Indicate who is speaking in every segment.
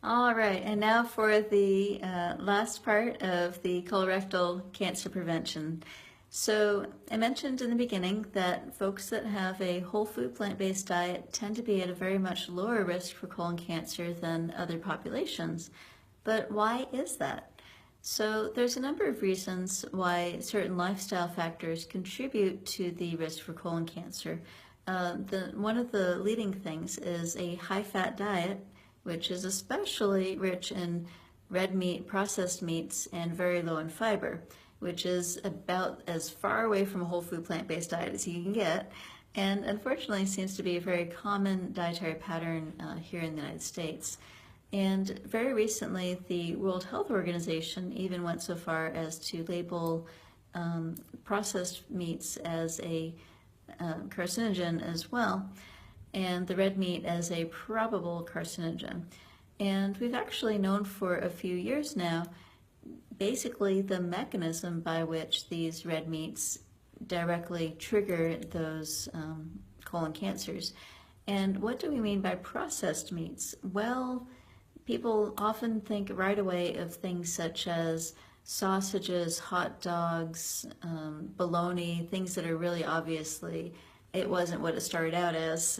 Speaker 1: All right, and now for the last part of the colorectal cancer prevention. So I mentioned in the beginning that folks that have a whole food plant-based diet tend to be at a very much lower risk for colon cancer than other populations. But why is that? So there's a number of reasons why certain lifestyle factors contribute to the risk for colon cancer. One of the leading things is a high-fat diet, which is especially rich in red meat, processed meats, and very low in fiber, which is about as far away from a whole food plant-based diet as you can get, and unfortunately seems to be a very common dietary pattern here in the United States. And very recently, the World Health Organization even went so far as to label processed meats as a carcinogen as well, and the red meat as a probable carcinogen. And we've actually known for a few years now basically the mechanism by which these red meats directly trigger those colon cancers. And what do we mean by processed meats? Well, people often think right away of things such as sausages, hot dogs, bologna, things that are really obviously, it wasn't what it started out as.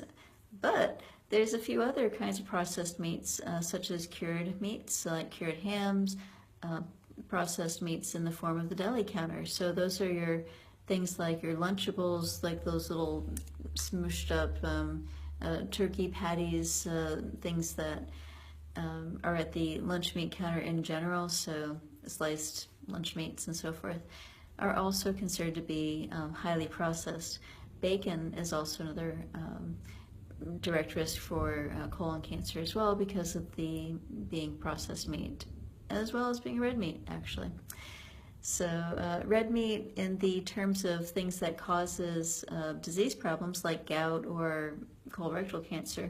Speaker 1: But there's a few other kinds of processed meats, such as cured meats, like cured hams, processed meats in the form of the deli counter. So those are your things like your Lunchables, like those little smooshed up turkey patties, things that are at the lunch meat counter in general, so sliced lunch meats and so forth, are also considered to be highly processed. Bacon is also another direct risk for colon cancer as well because of the being processed meat, as well as being red meat, actually. So red meat, in the terms of things that causes disease problems like gout or colorectal cancer,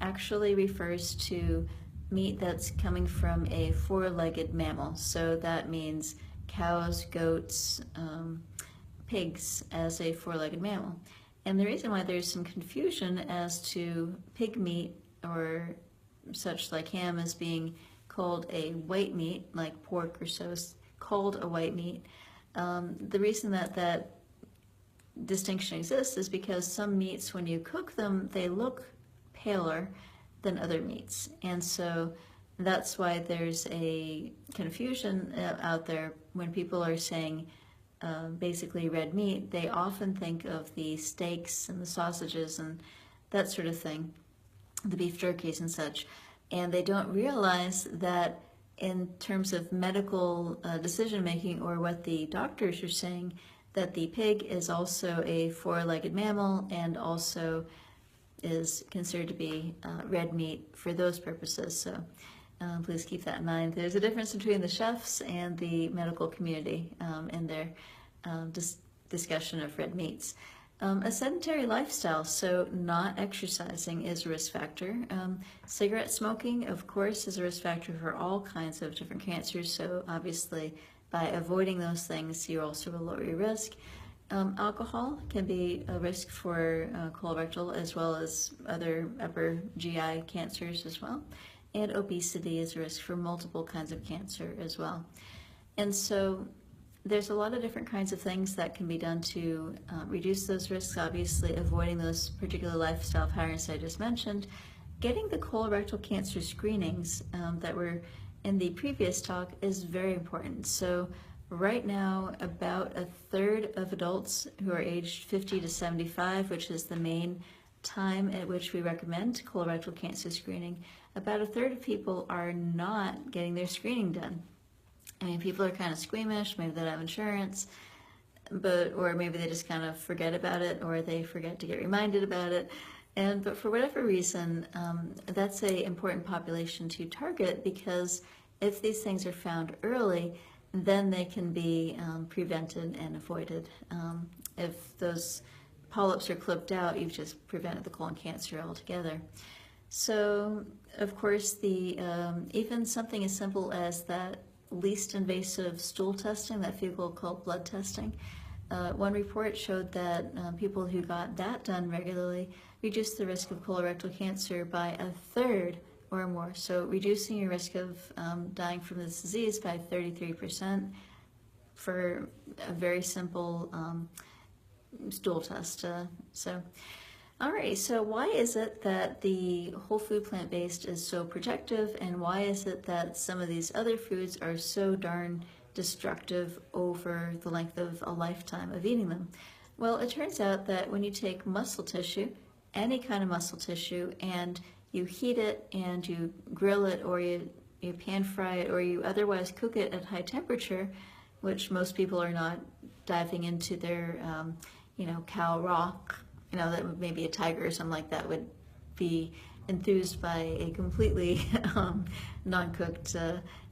Speaker 1: actually refers to meat that's coming from a four-legged mammal. So that means cows, goats, pigs as a four-legged mammal. And the reason why there's some confusion as to pig meat or such like ham as being called a white meat, like pork or so is called a white meat, the reason that that distinction exists is because some meats, when you cook them, they look paler than other meats. And so that's why there's a confusion out there when people are saying basically red meat. They often think of the steaks and the sausages and that sort of thing, the beef jerkies and such, and they don't realize that in terms of medical decision making, or what the doctors are saying, that the pig is also a four-legged mammal and also is considered to be red meat for those purposes. So please keep that in mind. There's a difference between the chefs and the medical community in their discussion of red meats. A sedentary lifestyle, so not exercising, is a risk factor. Cigarette smoking, of course, is a risk factor for all kinds of different cancers, so obviously by avoiding those things, you also will lower your risk. Alcohol can be a risk for colorectal as well as other upper GI cancers as well. And obesity is a risk for multiple kinds of cancer as well. And so there's a lot of different kinds of things that can be done to reduce those risks, obviously avoiding those particular lifestyle patterns I just mentioned. Getting the colorectal cancer screenings that were in the previous talk is very important. So right now, about a third of adults who are aged 50 to 75, which is the main time at which we recommend colorectal cancer screening, about a third of people are not getting their screening done. I mean, people are kind of squeamish, maybe they don't have insurance, or maybe they just kind of forget about it, or they forget to get reminded about it. But for whatever reason, that's an important population to target, because if these things are found early, then they can be prevented and avoided. If those polyps are clipped out, you've just prevented the colon cancer altogether. So, of course, even something as simple as that least invasive stool testing, that fecal occult blood testing, one report showed that people who got that done regularly reduced the risk of colorectal cancer by a third or more. So reducing your risk of dying from this disease by 33% for a very simple stool test. Alright, so why is it that the whole food plant-based is so protective, and why is it that some of these other foods are so darn destructive over the length of a lifetime of eating them? Well, it turns out that when you take muscle tissue, any kind of muscle tissue, and you heat it and you grill it, or you pan fry it, or you otherwise cook it at high temperature, which most people are not diving into their cow raw, that would maybe a tiger or something like that would be enthused by a completely non-cooked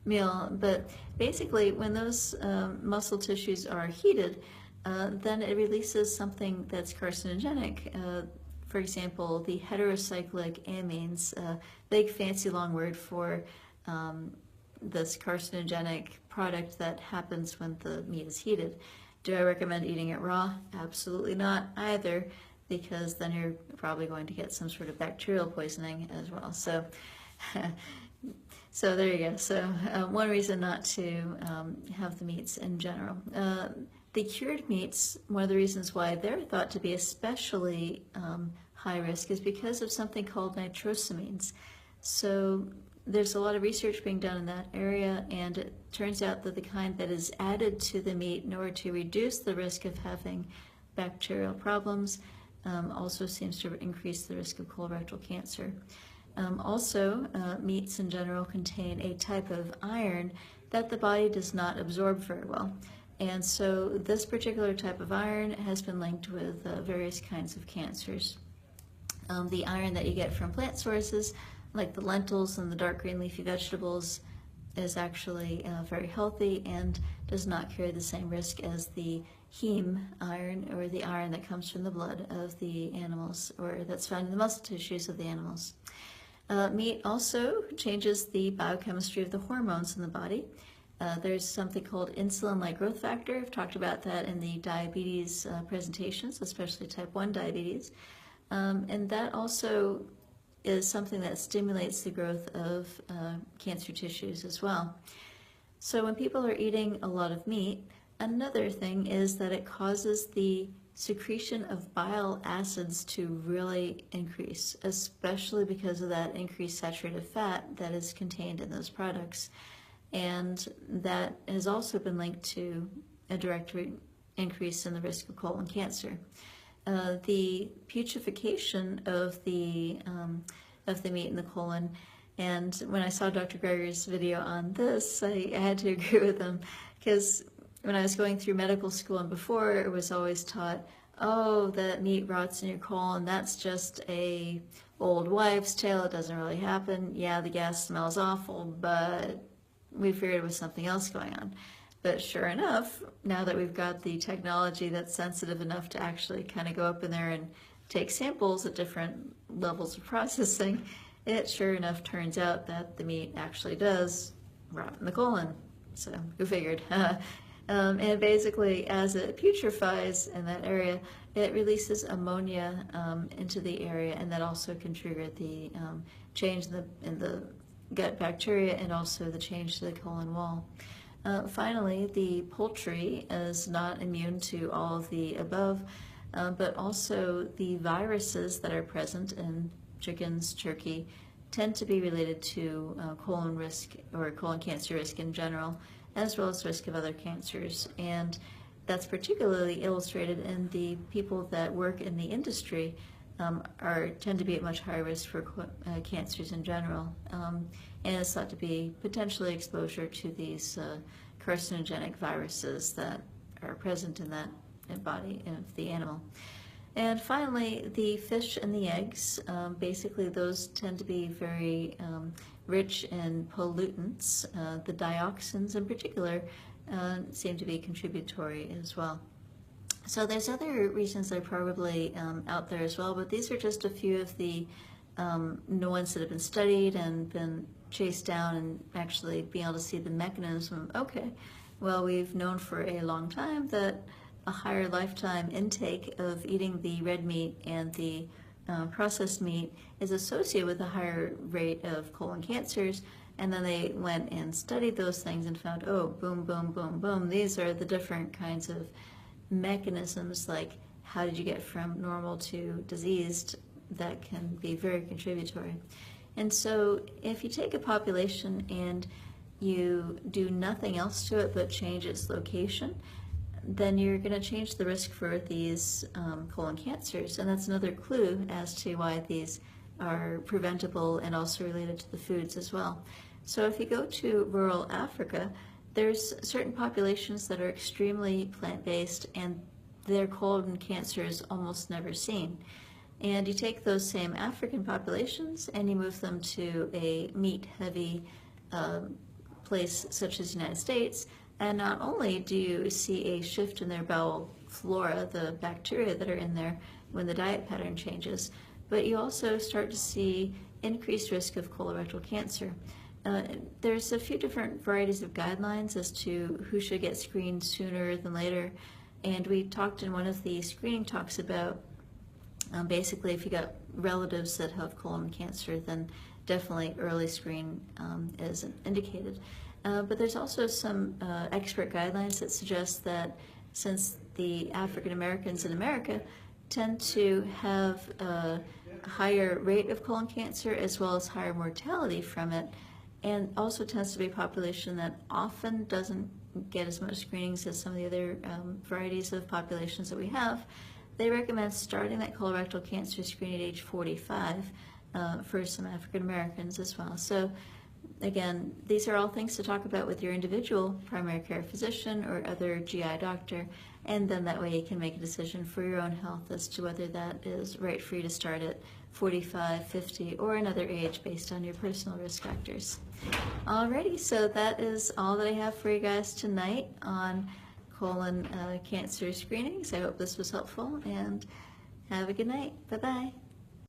Speaker 1: meal. But basically, when those muscle tissues are heated, then it releases something that's carcinogenic. For example, the heterocyclic amines, big fancy long word for this carcinogenic product that happens when the meat is heated. Do I recommend eating it raw? Absolutely not either, because then you're probably going to get some sort of bacterial poisoning as well. So, so there you go. So one reason not to have the meats in general. The cured meats, one of the reasons why they're thought to be especially high risk is because of something called nitrosamines. So there's a lot of research being done in that area, and it turns out that the kind that is added to the meat in order to reduce the risk of having bacterial problems also seems to increase the risk of colorectal cancer. Also, meats in general contain a type of iron that the body does not absorb very well. And so this particular type of iron has been linked with various kinds of cancers. The iron that you get from plant sources, like the lentils and the dark green leafy vegetables, is actually very healthy and does not carry the same risk as the heme iron, or the iron that comes from the blood of the animals, or that's found in the muscle tissues of the animals. Meat also changes the biochemistry of the hormones in the body. There's something called insulin-like growth factor. I've talked about that in the diabetes presentations, especially type 1 diabetes. And that also is something that stimulates the growth of cancer tissues as well. So when people are eating a lot of meat, another thing is that it causes the secretion of bile acids to really increase, especially because of that increased saturated fat that is contained in those products. And that has also been linked to a direct increase in the risk of colon cancer. The putrefaction of the meat in the colon, and when I saw Dr. Greger's video on this, I had to agree with him, because when I was going through medical school and before, it was always taught, oh, that meat rots in your colon, that's just a old wives' tale, it doesn't really happen. Yeah, the gas smells awful, but we figured it was something else going on. But sure enough, now that we've got the technology that's sensitive enough to actually kind of go up in there and take samples at different levels of processing, it sure enough turns out that the meat actually does rot in the colon. So who figured? And basically, as it putrefies in that area, it releases ammonia into the area, and that also can trigger the change in the gut bacteria, and also the change to the colon wall. Finally, the poultry is not immune to all of the above, but also the viruses that are present in chickens, turkey, tend to be related to colon risk, or colon cancer risk in general, as well as risk of other cancers. And that's particularly illustrated in the people that work in the industry tend to be at much higher risk for cancers in general. And it's thought to be potentially exposure to these carcinogenic viruses that are present in that body of the animal. And finally, the fish and the eggs, basically those tend to be very rich in pollutants. The dioxins in particular seem to be contributory as well. So there's other reasons that are probably out there as well, but these are just a few of the ones that have been studied and been chased down, and actually being able to see the mechanism. Okay, well, we've known for a long time that a higher lifetime intake of eating the red meat and the processed meat is associated with a higher rate of colon cancers. And then they went and studied those things and found, oh, boom, boom, boom, boom. These are the different kinds of mechanisms, like how did you get from normal to diseased, that can be very contributory. And so if you take a population and you do nothing else to it but change its location, then you're going to change the risk for these colon cancers. And that's another clue as to why these are preventable and also related to the foods as well. So if you go to rural Africa, there's certain populations that are extremely plant-based and their colon cancer is almost never seen. And you take those same African populations and you move them to a meat-heavy place such as the United States, and not only do you see a shift in their bowel flora, the bacteria that are in there when the diet pattern changes, but you also start to see increased risk of colorectal cancer. There's a few different varieties of guidelines as to who should get screened sooner than later, and we talked in one of the screening talks about basically if you got relatives that have colon cancer, then definitely early screen is indicated. But there's also some expert guidelines that suggest that since the African Americans in America tend to have a higher rate of colon cancer as well as higher mortality from it, and also tends to be a population that often doesn't get as much screenings as some of the other varieties of populations that we have, they recommend starting that colorectal cancer screening at age 45 for some African Americans as well. So again, these are all things to talk about with your individual primary care physician or other GI doctor, and then that way you can make a decision for your own health as to whether that is right for you to start at 45, 50, or another age based on your personal risk factors. Alrighty, so that is all that I have for you guys tonight on colon cancer screenings. I hope this was helpful, and have a good night. Bye-bye.